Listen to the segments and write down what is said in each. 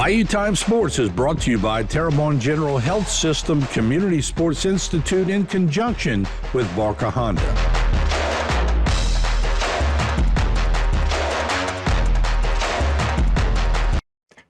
Bayou Time Sports is brought to you by Terrebonne General Health System Community Sports Institute in conjunction with Barker Honda.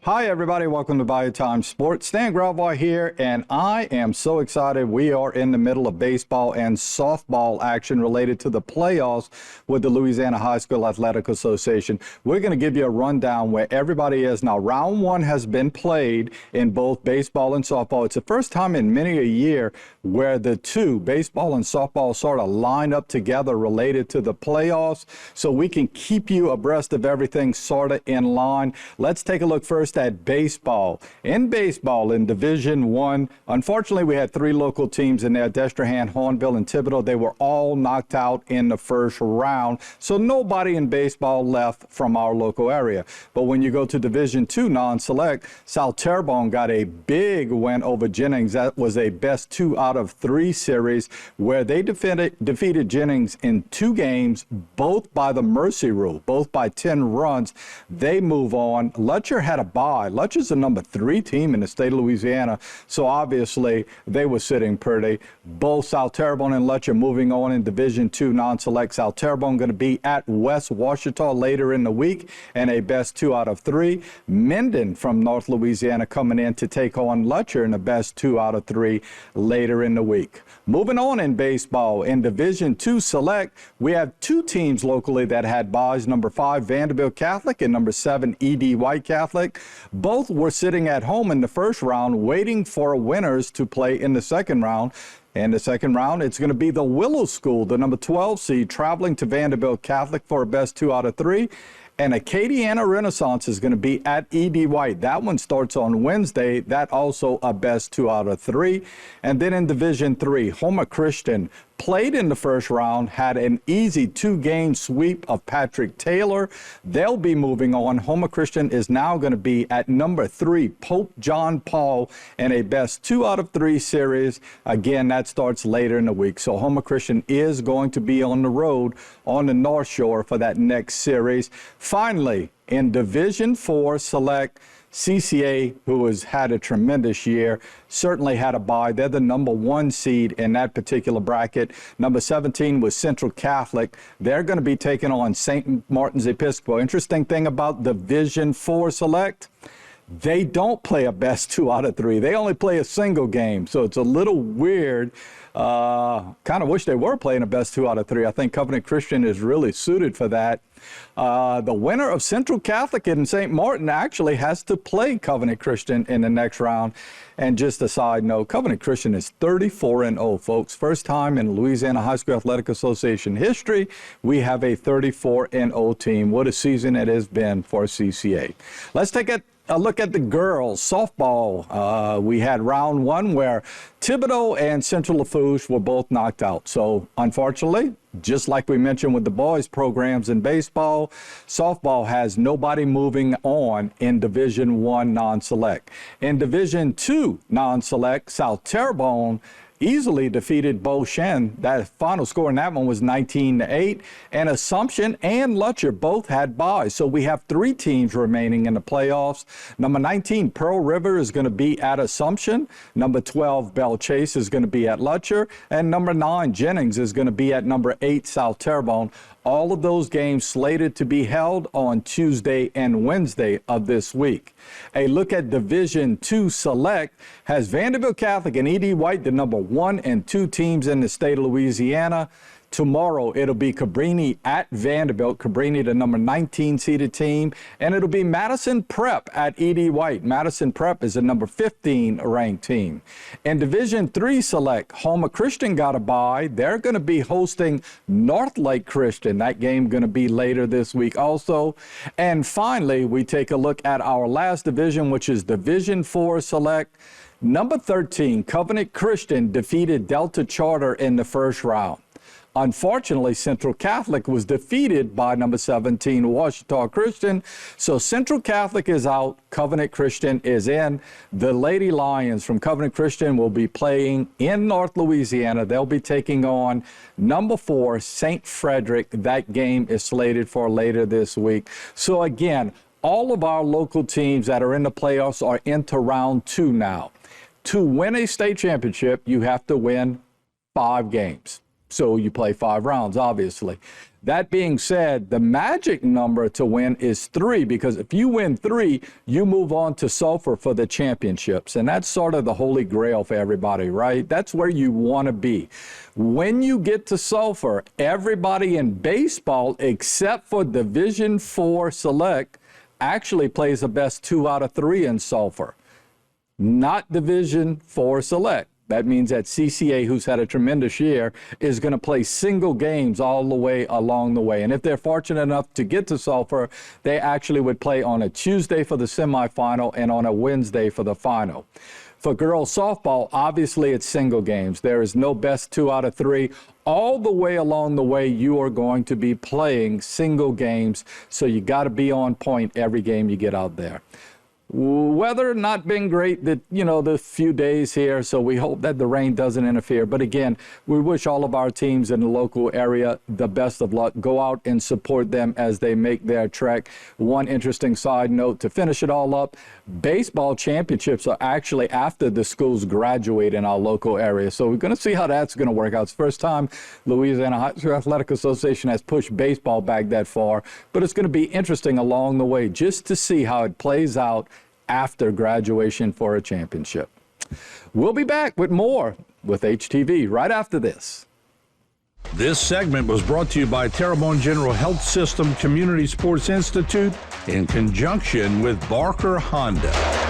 Hi everybody, welcome to Bayou Time Sports. Stan Gravois here, and I am so excited. We are in the middle of baseball and softball action related to the playoffs with the Louisiana High School Athletic Association. We're going to give you a rundown where everybody is now. Round one has been played in both baseball and softball. It's the first time in many a year where the two, baseball and softball, sort of line up together related to the playoffs, so we can keep you abreast of everything sort of in line. Let's take a look first at baseball. In baseball, in Division I, unfortunately, we had three local teams in there, Destrehan, Hornville, and Thibodaux. They were all knocked out in the first round, so nobody in baseball left from our local area. But when you go to Division II non-select, South Terrebonne got a big win over Jennings. That was a best 2 out of 3 series where they defeated Jennings in 2 games, both by the mercy rule, both by 10 runs. They move on. Lutcher had a bye. Lutcher's the number 3 team in the state of Louisiana, so obviously they were sitting pretty. Both South Terrebonne and Lutcher moving on in Division II non-select. South Terrebonne going to be at West Ouachita later in the week and a best 2 out of 3. Minden from North Louisiana coming in to take on Lutcher in the best 2 out of 3 later in the week. Moving on in baseball, in Division II select, we have 2 teams locally that had byes, number 5 Vanderbilt Catholic and number 7 E.D. White Catholic. Both were sitting at home in the first round waiting for winners to play in the second round. In the second round, it's going to be the Willow School, the number 12 seed, traveling to Vanderbilt Catholic for a best 2 out of 3. And Acadiana Renaissance is going to be at E.D. White. That one starts on Wednesday. That also a best 2 out of 3. And then in Division III, Houma Christian played in the first round, had an easy 2-game sweep of Patrick Taylor. They'll be moving on. Houma Christian is now going to be at number 3, Pope John Paul, in a best 2 out of 3 series. Again, that starts later in the week. So Houma Christian is going to be on the road on the North Shore for that next series. Finally, in Division IV select, CCA, who has had a tremendous year, certainly had a bye. They're the number 1 seed in that particular bracket. Number 17 was Central Catholic. They're going to be taking on St. Martin's Episcopal. Interesting thing about Division IV select, they don't play a best 2 out of 3. They only play a single game, so it's a little weird. Kind of wish they were playing a best 2 out of 3. I think Covenant Christian is really suited for that. The winner of Central Catholic and St. Martin actually has to play Covenant Christian in the next round. And just a side note, Covenant Christian is 34-0, folks. First time in Louisiana High School Athletic Association history, we have a 34-0 team. What a season it has been for CCA. Let's take a look at the girls softball. We had round 1 where Thibodaux and Central Lafourche were both knocked out. So unfortunately, just like we mentioned with the boys programs in baseball, softball has nobody moving on in Division I non-select. In Division II non-select, South Terrebonne easily defeated Beauchene. That final score in that one was 19-8. And Assumption and Lutcher both had byes. So we have 3 teams remaining in the playoffs. Number 19, Pearl River, is going to be at Assumption. Number 12, Belle Chase, is going to be at Lutcher. And number 9, Jennings, is going to be at number 8, South Terrebonne. All of those games slated to be held on Tuesday and Wednesday of this week. A look at Division II Select has Vanderbilt Catholic and E.D. White, the number 1 and 2 teams in the state of Louisiana. Tomorrow, it'll be Cabrini at Vanderbilt. Cabrini, the number 19 seeded team. And it'll be Madison Prep at E.D. White. Madison Prep is the number 15 ranked team. In Division III Select, Houma Christian got a bye. They're going to be hosting North Lake Christian. That game going to be later this week also. And finally, we take a look at our last division, which is Division IV Select. Number 13, Covenant Christian, defeated Delta Charter in the first round. Unfortunately, Central Catholic was defeated by number 17, Ouachita Christian. So Central Catholic is out, Covenant Christian is in. The Lady Lions from Covenant Christian will be playing in North Louisiana. They'll be taking on number 4, St. Frederick. That game is slated for later this week. So again, all of our local teams that are in the playoffs are into round 2 now. To win a state championship, you have to win 5 games. So you play 5 rounds, obviously. That being said, the magic number to win is 3, because if you win 3, you move on to Sulphur for the championships. And that's sort of the holy grail for everybody, right? That's where you want to be. When you get to Sulphur, everybody in baseball, except for Division IV Select, actually plays the best 2 out of 3 in Sulphur. Not Division IV Select. That means that CCA, who's had a tremendous year, is going to play single games all the way along the way. And if they're fortunate enough to get to Sulphur, they actually would play on a Tuesday for the semifinal and on a Wednesday for the final. For girls softball, obviously it's single games. There is no best 2 out of 3. All the way along the way, you are going to be playing single games, so you got to be on point every game you get out there. Weather not been great the few days here, so we hope that the rain doesn't interfere. But again, we wish all of our teams in the local area the best of luck. Go out and support them as they make their trek. One interesting side note to finish it all up, baseball championships are actually after the schools graduate in our local area. So we're going to see how that's going to work out. It's the first time Louisiana High School Athletic Association has pushed baseball back that far. But it's going to be interesting along the way just to see how it plays out after graduation for a championship. We'll be back with more with HTV right after this. This segment was brought to you by Terrebonne General Health System Community Sports Institute in conjunction with Barker Honda.